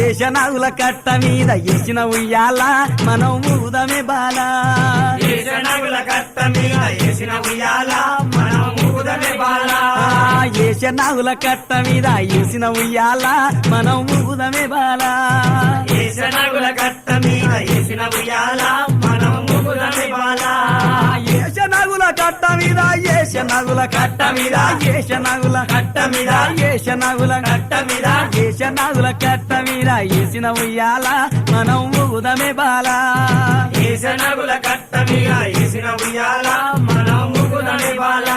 ఏషనాగుల కట్ట మీద ఏసిన ఉయ్యాల మనం ఊదమే బాల ఏషనగుల కట్ట మీద ఏసిన ఉయ్యాల మనం ఊదమే బాల ఏషనాగుల కట్ట మీద ఏసిన ఉయ్యాల మనం ఊదమే బాల ఏషనగుల కట్ట మీద ఏసిన ఉయ్యాల మనం ఊదమే బాల ఏషనాగుల కట్ట మీద ఏషనాగుల కట్ట మీద ఏషనాగుల కట్ట మీద ఏషనాగుల కట్ట మీద ఏషనాగుల కట్ట మీద ఏసిన ఉయ్యాల మనం ఊదమే బాల ఏషనగుల కట్ట మీద ఏసిన ఉయ్యాల మనం ఊదమే బాల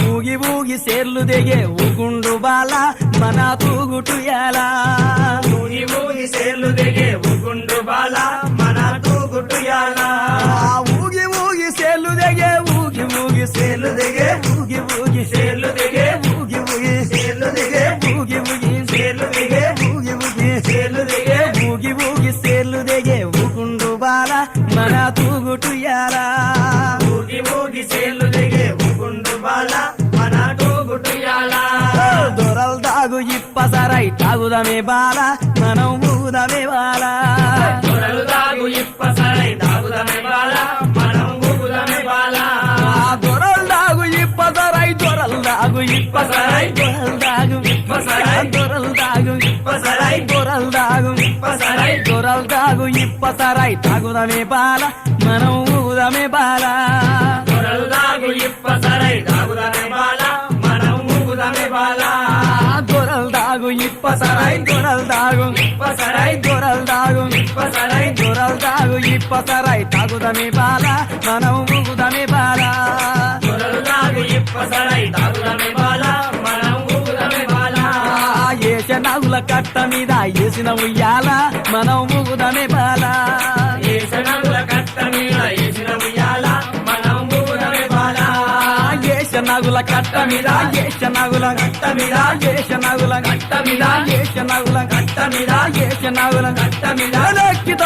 ఊగి ఊగి సేర్లు దిగే ఊగుండు బాల మన తూగుటుయాలా ఊగి ఊగి సేర్లు దిగే ఊగుండు బాల మన తూగుటుయాల ఊగి ఊగి సేర్లు దిగే ఊగి ఊగి సేర్లు దిగే ఊగి ఊగి సేర్లు దిగే ఊగి ఊగి సేర్లు దిగే ఊగి ఊగి సేర్లు దిగే ఊగి ఊగి సేర్లు దిగే ఊగి ఊగి సేర్లు దిగే ఊగుండు బాల మన తూగుటుయాలా ఊగి ఊగి సేర్లు దిగే ఊగుండు బాల మన తూగుటుయాల దొరల్ దాగు ఇప్పసరై తాగుదమే బాల మనం ఊదమే బాల దొరలు దాగు ఇప్పసరై తాగుదమే బాల మనం ఊగుదమే బాల దొరల్ దాగు ఇప్పసరై దొరల్ దాగు ఇప్పసరై దొరల్ దాగు ఇప్పసరై దొరల్ దాగు ఇప్పసరై దొరల్ దాగు ఇప్పసరై దొరల్ దాగు ఇప్పసరై తాగుదమే బాల మనం ఊదమే బాల దొరలు దాగు ఇప్పసరై తాగుదమే బాల మనం ఊగుదమే బాల దొరల్ దాగు ఇప్పసరై దొరల్ దాగు ఇప్పసరై దొరల్ దాగు ఇప్పసరై దొరల్ దాగు ఇప్పసరై తాగుదమే బాల మనం ఊగుదమే బాల దొరలు దాగు ఇప్పసరై తాగుదమే బాల మనం ఊగుదమే బాల ఏషనాగుల కట్ట మీద ఏసిన ఉయ్యాల మనం ఊగుదమే బాల ఏషనగుల కట్ట మీద ఏసిన ఉయ్యాల మనం ఊగుదమే బాల ఏషనాగుల కట్ట మీద ఏషనాగుల కట్ట మీద ఏషనాగుల కట్ట మీద ఏషనాగుల కట్ట మీద ఏషనాగుల కట్ట మీద లెక్కిత